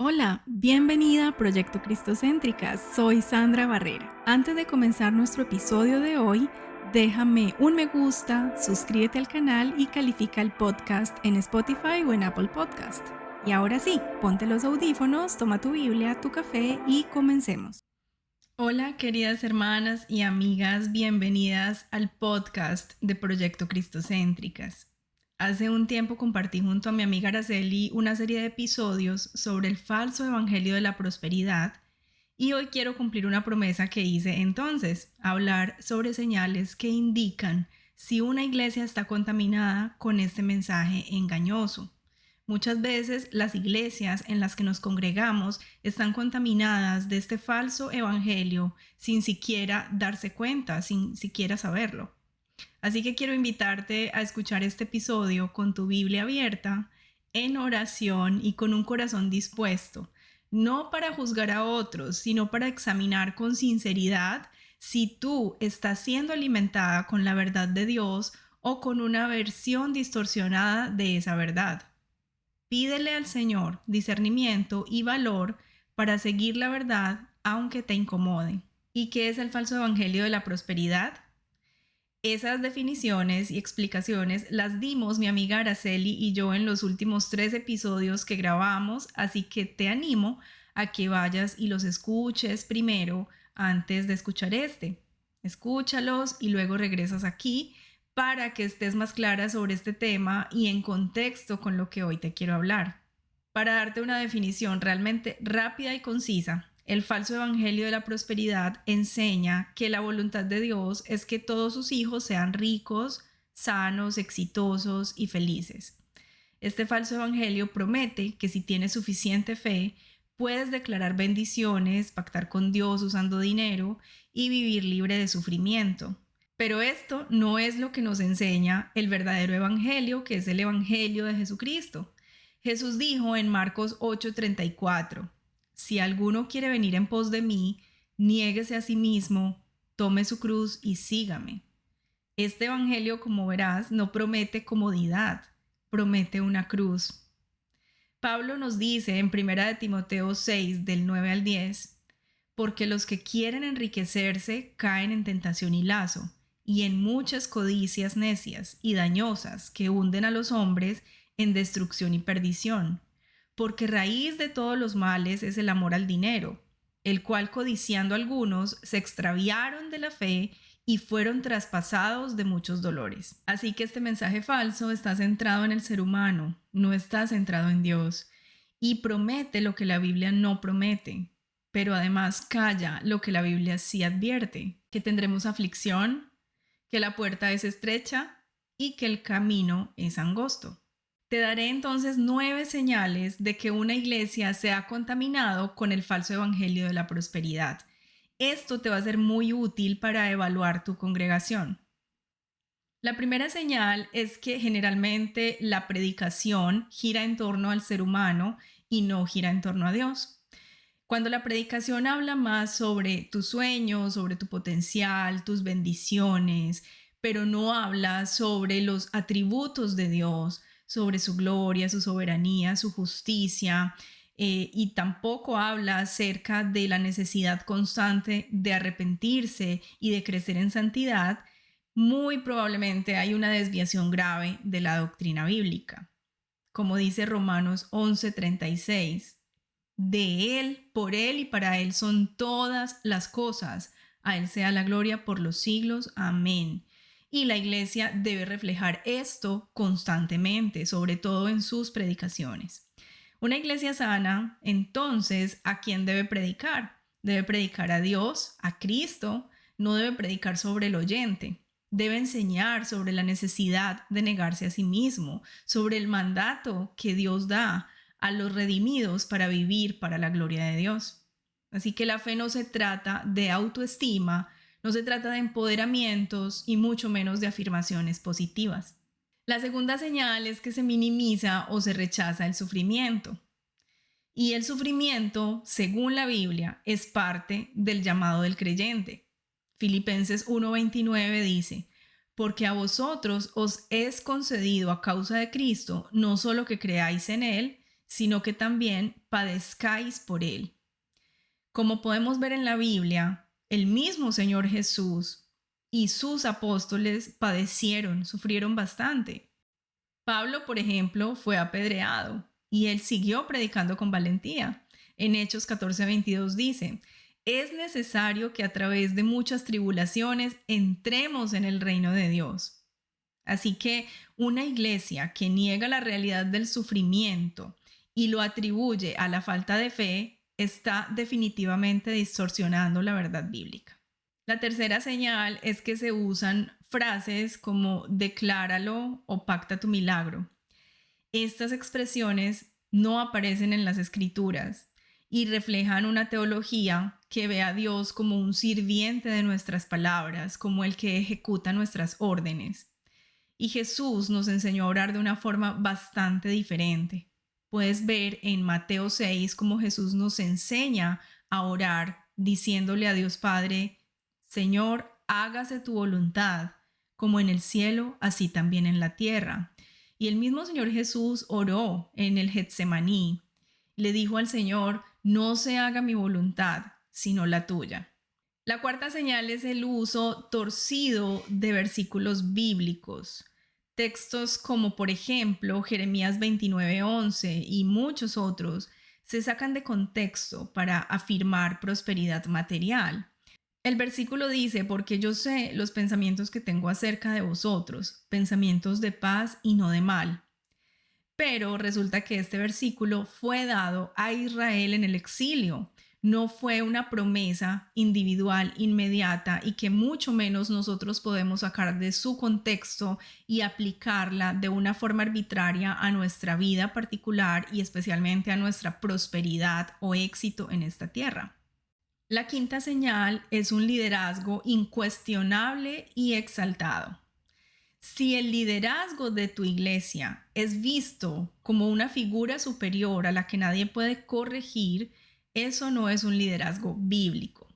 Hola, bienvenida a Proyecto Cristocéntricas, soy Sandra Barrera. Antes de comenzar nuestro episodio de hoy, déjame un me gusta, suscríbete al canal y califica el podcast en Spotify o en Apple Podcast. Y ahora sí, ponte los audífonos, toma tu Biblia, tu café y comencemos. Hola queridas hermanas y amigas, bienvenidas al podcast de Proyecto Cristocéntricas. Hace un tiempo compartí junto a mi amiga Araceli una serie de episodios sobre el falso evangelio de la prosperidad y hoy quiero cumplir una promesa que hice entonces, hablar sobre señales que indican si una iglesia está contaminada con este mensaje engañoso. Muchas veces las iglesias en las que nos congregamos están contaminadas de este falso evangelio sin siquiera darse cuenta, sin siquiera saberlo. Así que quiero invitarte a escuchar este episodio con tu Biblia abierta, en oración y con un corazón dispuesto, no para juzgar a otros, sino para examinar con sinceridad si tú estás siendo alimentada con la verdad de Dios o con una versión distorsionada de esa verdad. Pídele al Señor discernimiento y valor para seguir la verdad aunque te incomode. ¿Y qué es el falso evangelio de la prosperidad? Esas definiciones y explicaciones las dimos mi amiga Araceli y yo en los últimos 3 episodios que grabamos, así que te animo a que vayas y los escuches primero antes de escuchar este. Escúchalos y luego regresas aquí para que estés más clara sobre este tema y en contexto con lo que hoy te quiero hablar. Para darte una definición realmente rápida y concisa, el falso evangelio de la prosperidad enseña que la voluntad de Dios es que todos sus hijos sean ricos, sanos, exitosos y felices. Este falso evangelio promete que si tienes suficiente fe, puedes declarar bendiciones, pactar con Dios usando dinero y vivir libre de sufrimiento. Pero esto no es lo que nos enseña el verdadero evangelio, que es el evangelio de Jesucristo. Jesús dijo en Marcos 8:34, si alguno quiere venir en pos de mí, niéguese a sí mismo, tome su cruz y sígame. Este evangelio, como verás, no promete comodidad, promete una cruz. Pablo nos dice en 1 de Timoteo 6, del 9 al 10, porque los que quieren enriquecerse caen en tentación y lazo, y en muchas codicias necias y dañosas que hunden a los hombres en destrucción y perdición. Porque raíz de todos los males es el amor al dinero, el cual codiciando algunos se extraviaron de la fe y fueron traspasados de muchos dolores. Así que este mensaje falso está centrado en el ser humano, no está centrado en Dios, y promete lo que la Biblia no promete, pero además calla lo que la Biblia sí advierte, que tendremos aflicción, que la puerta es estrecha y que el camino es angosto. Te daré entonces 9 señales de que una iglesia se ha contaminado con el falso evangelio de la prosperidad. Esto te va a ser muy útil para evaluar tu congregación. La primera señal es que generalmente la predicación gira en torno al ser humano y no gira en torno a Dios. Cuando la predicación habla más sobre tus sueños, sobre tu potencial, tus bendiciones, pero no habla sobre los atributos de Dios, sobre su gloria, su soberanía, su justicia, y tampoco habla acerca de la necesidad constante de arrepentirse y de crecer en santidad, muy probablemente hay una desviación grave de la doctrina bíblica. Como dice Romanos 11:36, de Él, por Él y para Él son todas las cosas. A Él sea la gloria por los siglos. Amén. Y la iglesia debe reflejar esto constantemente, sobre todo en sus predicaciones. Una iglesia sana, entonces, ¿a quién debe predicar? Debe predicar a Dios, a Cristo, no debe predicar sobre el oyente. Debe enseñar sobre la necesidad de negarse a sí mismo, sobre el mandato que Dios da a los redimidos para vivir para la gloria de Dios. Así que la fe no se trata de autoestima, no se trata de empoderamientos y mucho menos de afirmaciones positivas. La segunda señal es que se minimiza o se rechaza el sufrimiento. Y el sufrimiento, según la Biblia, es parte del llamado del creyente. Filipenses 1:29 dice, porque a vosotros os es concedido a causa de Cristo no solo que creáis en Él, sino que también padezcáis por él. Como podemos ver en la Biblia, el mismo Señor Jesús y sus apóstoles padecieron, sufrieron bastante. Pablo, por ejemplo, fue apedreado y él siguió predicando con valentía. En Hechos 14:22 dice: es necesario que a través de muchas tribulaciones entremos en el reino de Dios. Así que una iglesia que niega la realidad del sufrimiento y lo atribuye a la falta de fe está definitivamente distorsionando la verdad bíblica. La tercera señal es que se usan frases como decláralo o pacta tu milagro. Estas expresiones no aparecen en las escrituras y reflejan una teología que ve a Dios como un sirviente de nuestras palabras, como el que ejecuta nuestras órdenes. Y Jesús nos enseñó a orar de una forma bastante diferente. Puedes ver en Mateo 6 cómo Jesús nos enseña a orar diciéndole a Dios Padre: Señor, hágase tu voluntad, como en el cielo, así también en la tierra. Y el mismo Señor Jesús oró en el Getsemaní. Le dijo al Señor: no se haga mi voluntad, sino la tuya. La cuarta señal es el uso torcido de versículos bíblicos. Textos como, por ejemplo, Jeremías 29:11 y muchos otros se sacan de contexto para afirmar prosperidad material. El versículo dice: porque yo sé los pensamientos que tengo acerca de vosotros, pensamientos de paz y no de mal. Pero resulta que este versículo fue dado a Israel en el exilio. No fue una promesa individual inmediata y que mucho menos nosotros podemos sacar de su contexto y aplicarla de una forma arbitraria a nuestra vida particular y especialmente a nuestra prosperidad o éxito en esta tierra. La quinta señal es un liderazgo incuestionable y exaltado. Si el liderazgo de tu iglesia es visto como una figura superior a la que nadie puede corregir, eso no es un liderazgo bíblico.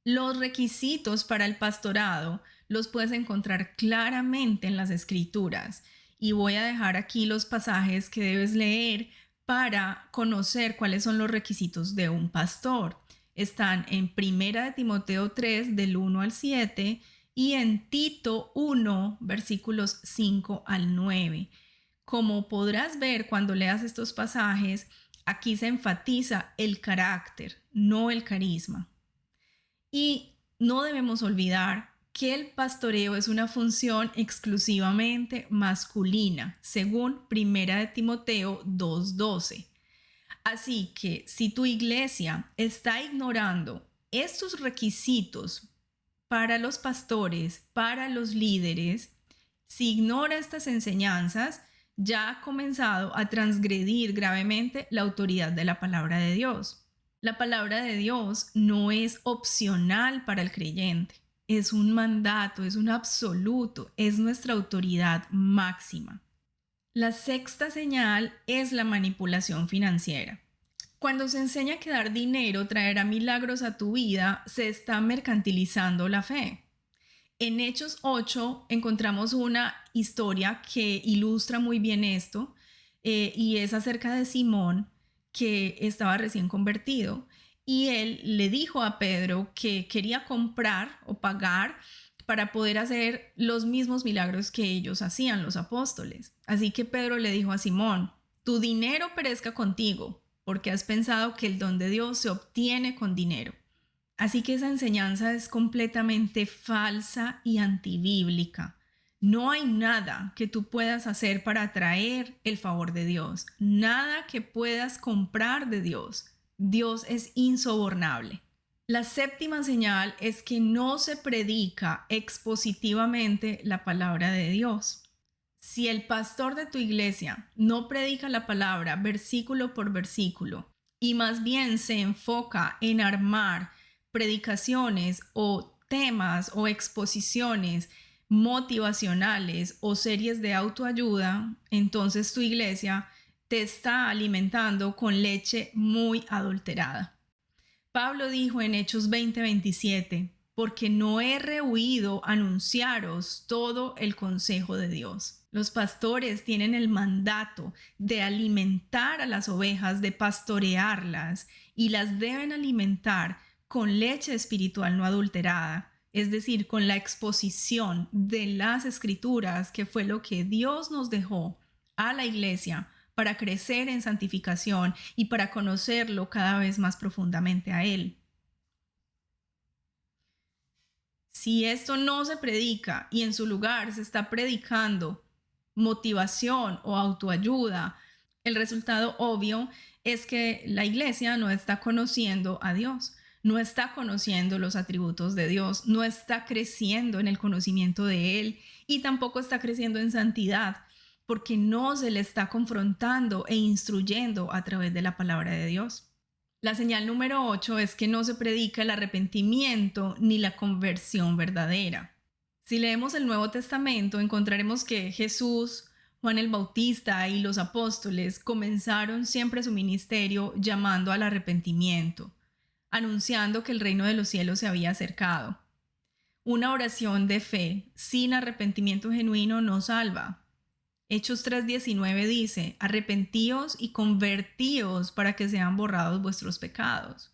Los requisitos para el pastorado los puedes encontrar claramente en las escrituras y voy a dejar aquí los pasajes que debes leer para conocer cuáles son los requisitos de un pastor. Están en 1 Timoteo 3 del 1 al 7 y en Tito 1 versículos 5 al 9. Como podrás ver cuando leas estos pasajes, aquí se enfatiza el carácter, no el carisma. Y no debemos olvidar que el pastoreo es una función exclusivamente masculina, según 1 Timoteo 2:12. Así que si tu iglesia está ignorando estos requisitos para los pastores, para los líderes, si ignora estas enseñanzas, ya ha comenzado a transgredir gravemente la autoridad de la palabra de Dios. La palabra de Dios no es opcional para el creyente, es un mandato, es un absoluto, es nuestra autoridad máxima. La sexta señal es la manipulación financiera. Cuando se enseña que dar dinero traerá milagros a tu vida, se está mercantilizando la fe. En Hechos 8 encontramos una historia que ilustra muy bien esto y es acerca de Simón, que estaba recién convertido y él le dijo a Pedro que quería comprar o pagar para poder hacer los mismos milagros que ellos hacían, los apóstoles. Así que Pedro le dijo a Simón: tu dinero perezca contigo, porque has pensado que el don de Dios se obtiene con dinero. Así que esa enseñanza es completamente falsa y antibíblica. No hay nada que tú puedas hacer para atraer el favor de Dios, nada que puedas comprar de Dios. Dios es insobornable. La séptima señal es que no se predica expositivamente la palabra de Dios. Si el pastor de tu iglesia no predica la palabra versículo por versículo y más bien se enfoca en armar predicaciones o temas o exposiciones motivacionales o series de autoayuda, entonces tu iglesia te está alimentando con leche muy adulterada. Pablo dijo en Hechos 20:27: porque no he rehuido anunciaros todo el consejo de Dios. Los pastores tienen el mandato de alimentar a las ovejas, de pastorearlas, y las deben alimentar con leche espiritual no adulterada, es decir, con la exposición de las escrituras, que fue lo que Dios nos dejó a la iglesia para crecer en santificación y para conocerlo cada vez más profundamente a Él. Si esto no se predica y en su lugar se está predicando motivación o autoayuda, el resultado obvio es que la iglesia no está conociendo a Dios, no está conociendo los atributos de Dios, no está creciendo en el conocimiento de Él y tampoco está creciendo en santidad, porque no se le está confrontando e instruyendo a través de la palabra de Dios. La señal número 8 es que no se predica el arrepentimiento ni la conversión verdadera. Si leemos el Nuevo Testamento, encontraremos que Jesús, Juan el Bautista y los apóstoles comenzaron siempre su ministerio llamando al arrepentimiento, anunciando que el reino de los cielos se había acercado. Una oración de fe sin arrepentimiento genuino no salva. Hechos 3:19 dice: arrepentíos y convertíos para que sean borrados vuestros pecados.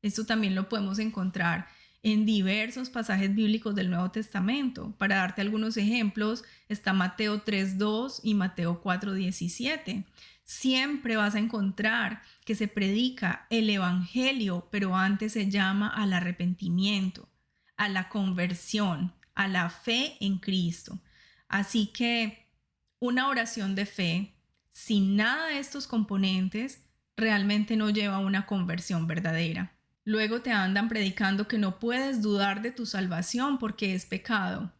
Esto también lo podemos encontrar en diversos pasajes bíblicos del Nuevo Testamento. Para darte algunos ejemplos, está Mateo 3:2 y Mateo 4:17. Siempre vas a encontrar que se predica el evangelio, pero antes se llama al arrepentimiento, a la conversión, a la fe en Cristo. Así que una oración de fe sin nada de estos componentes realmente no lleva a una conversión verdadera. Luego te andan predicando que no puedes dudar de tu salvación porque es pecado.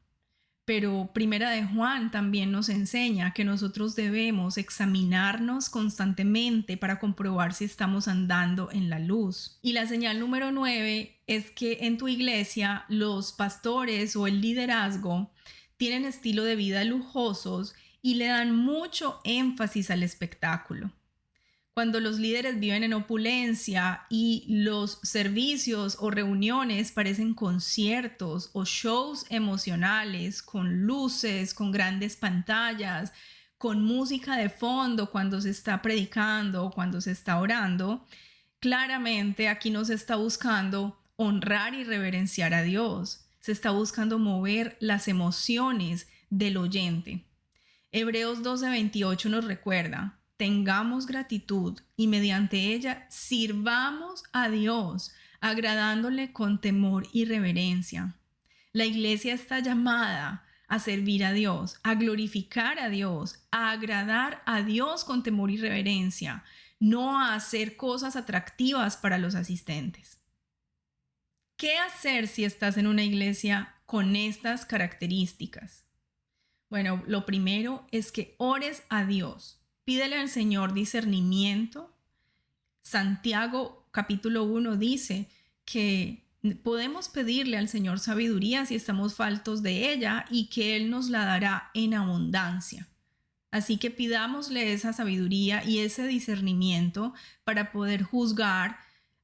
Pero Primera de Juan también nos enseña que nosotros debemos examinarnos constantemente para comprobar si estamos andando en la luz. Y la señal número 9 es que en tu iglesia los pastores o el liderazgo tienen estilo de vida lujosos y le dan mucho énfasis al espectáculo. Cuando los líderes viven en opulencia y los servicios o reuniones parecen conciertos o shows emocionales con luces, con grandes pantallas, con música de fondo cuando se está predicando o cuando se está orando, claramente aquí no se está buscando honrar y reverenciar a Dios. Se está buscando mover las emociones del oyente. Hebreos 12:28 nos recuerda: tengamos gratitud y mediante ella sirvamos a Dios, agradándole con temor y reverencia. La iglesia está llamada a servir a Dios, a glorificar a Dios, a agradar a Dios con temor y reverencia, no a hacer cosas atractivas para los asistentes. ¿Qué hacer si estás en una iglesia con estas características? Bueno, lo primero es que ores a Dios. Pídele al Señor discernimiento. Santiago capítulo 1 dice que podemos pedirle al Señor sabiduría si estamos faltos de ella y que Él nos la dará en abundancia. Así que pidámosle esa sabiduría y ese discernimiento para poder juzgar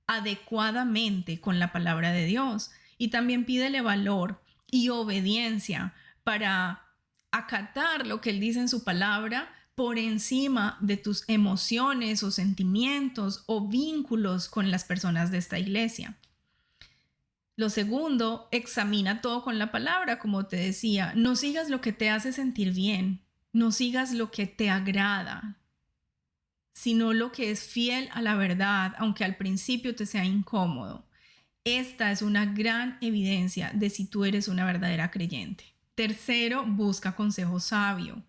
adecuadamente con la palabra de Dios. Y también pídele valor y obediencia para acatar lo que Él dice en su palabra por encima de tus emociones o sentimientos o vínculos con las personas de esta iglesia. Lo segundo, examina todo con la palabra, como te decía. No sigas lo que te hace sentir bien, no sigas lo que te agrada, sino lo que es fiel a la verdad, aunque al principio te sea incómodo. Esta es una gran evidencia de si tú eres una verdadera creyente. Tercero, busca consejo sabio.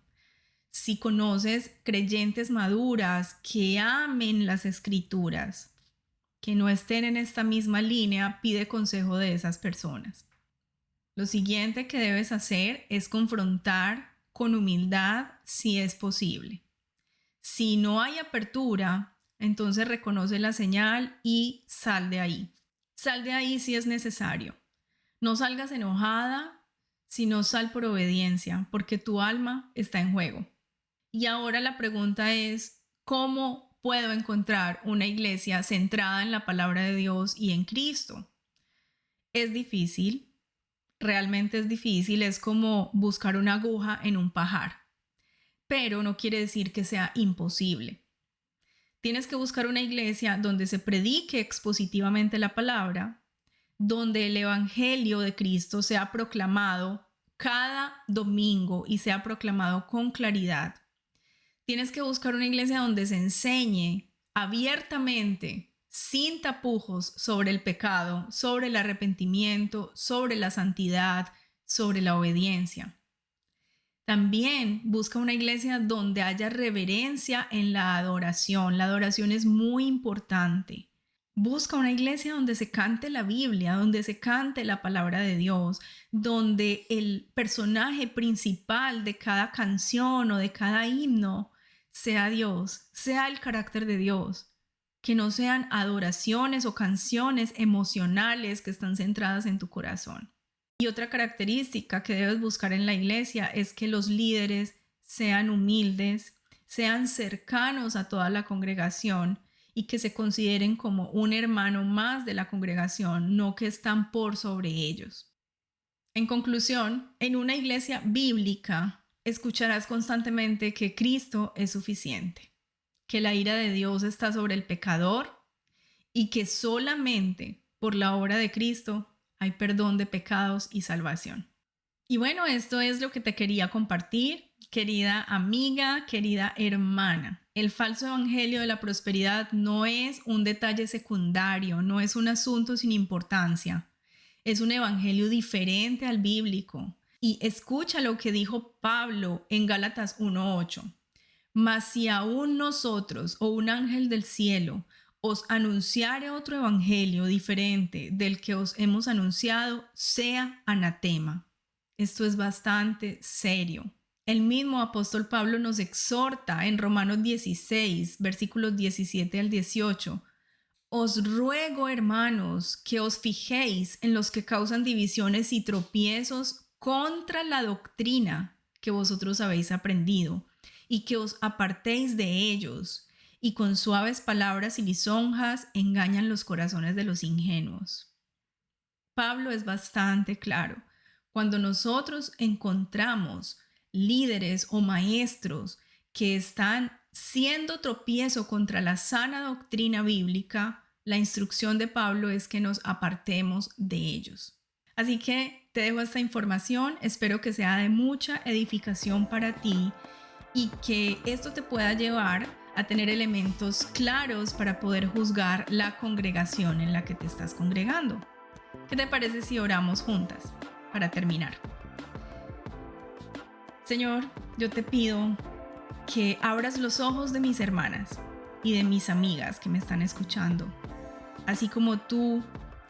Si conoces creyentes maduras que amen las escrituras, que no estén en esta misma línea, pide consejo de esas personas. Lo siguiente que debes hacer es confrontar con humildad si es posible. Si no hay apertura, entonces reconoce la señal y sal de ahí. Sal de ahí si es necesario. No salgas enojada, sino sal por obediencia, porque tu alma está en juego. Y ahora la pregunta es: ¿cómo puedo encontrar una iglesia centrada en la palabra de Dios y en Cristo? Es difícil, realmente es difícil, es como buscar una aguja en un pajar, pero no quiere decir que sea imposible. Tienes que buscar una iglesia donde se predique expositivamente la palabra, donde el evangelio de Cristo sea proclamado cada domingo y sea proclamado con claridad. Tienes que buscar una iglesia donde se enseñe abiertamente, sin tapujos, sobre el pecado, sobre el arrepentimiento, sobre la santidad, sobre la obediencia. También busca una iglesia donde haya reverencia en la adoración. La adoración es muy importante. Busca una iglesia donde se cante la Biblia, donde se cante la palabra de Dios, donde el personaje principal de cada canción o de cada himno sea Dios, sea el carácter de Dios. Que no sean adoraciones o canciones emocionales que están centradas en tu corazón. Y otra característica que debes buscar en la iglesia es que los líderes sean humildes, sean cercanos a toda la congregación y que se consideren como un hermano más de la congregación, no que están por sobre ellos. En conclusión, en una iglesia bíblica escucharás constantemente que Cristo es suficiente, que la ira de Dios está sobre el pecador y que solamente por la obra de Cristo hay perdón de pecados y salvación. Y bueno, esto es lo que te quería compartir, querida amiga, querida hermana. El falso evangelio de la prosperidad no es un detalle secundario, no es un asunto sin importancia. Es un evangelio diferente al bíblico. Y escucha lo que dijo Pablo en Gálatas 1:8. Mas si aún nosotros o un ángel del cielo os anunciare otro evangelio diferente del que os hemos anunciado, sea anatema. Esto es bastante serio. El mismo apóstol Pablo nos exhorta en Romanos 16, versículos 17 al 18. Os ruego, hermanos, que os fijéis en los que causan divisiones y tropiezos contra la doctrina que vosotros habéis aprendido, y que os apartéis de ellos, y con suaves palabras y lisonjas engañan los corazones de los ingenuos. Pablo es bastante claro. Cuando nosotros encontramos líderes o maestros que están siendo tropiezo contra la sana doctrina bíblica, la instrucción de Pablo es que nos apartemos de ellos. Así que te dejo esta información, espero que sea de mucha edificación para ti y que esto te pueda llevar a tener elementos claros para poder juzgar la congregación en la que te estás congregando. ¿Qué te parece si oramos juntas para terminar? Señor, yo te pido que abras los ojos de mis hermanas y de mis amigas que me están escuchando, así como tú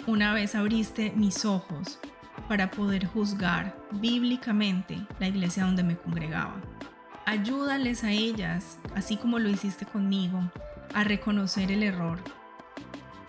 una vez abriste mis ojos para poder juzgar bíblicamente la iglesia donde me congregaba. Ayúdales a ellas, así como lo hiciste conmigo, a reconocer el error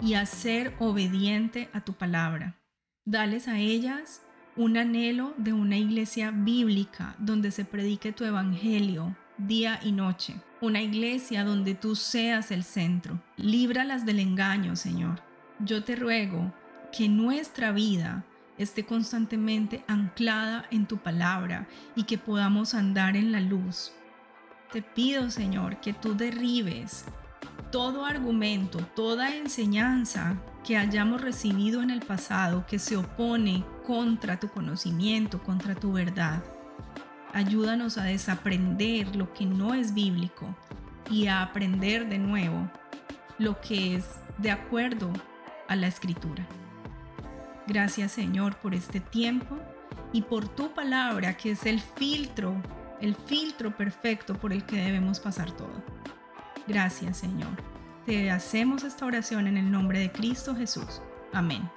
y a ser obediente a tu palabra. Dales a ellas un anhelo de una iglesia bíblica donde se predique tu evangelio día y noche. Una iglesia donde tú seas el centro. Líbralas del engaño, Señor. Yo te ruego que nuestra vida esté constantemente anclada en tu palabra y que podamos andar en la luz. Te pido, Señor, que tú derribes todo argumento, toda enseñanza que hayamos recibido en el pasado que se opone contra tu conocimiento, contra tu verdad. Ayúdanos a desaprender lo que no es bíblico y a aprender de nuevo lo que es de acuerdo a la Escritura. Gracias, Señor, por este tiempo y por tu palabra, que es el filtro perfecto por el que debemos pasar todo. Gracias, Señor. Te hacemos esta oración en el nombre de Cristo Jesús. Amén.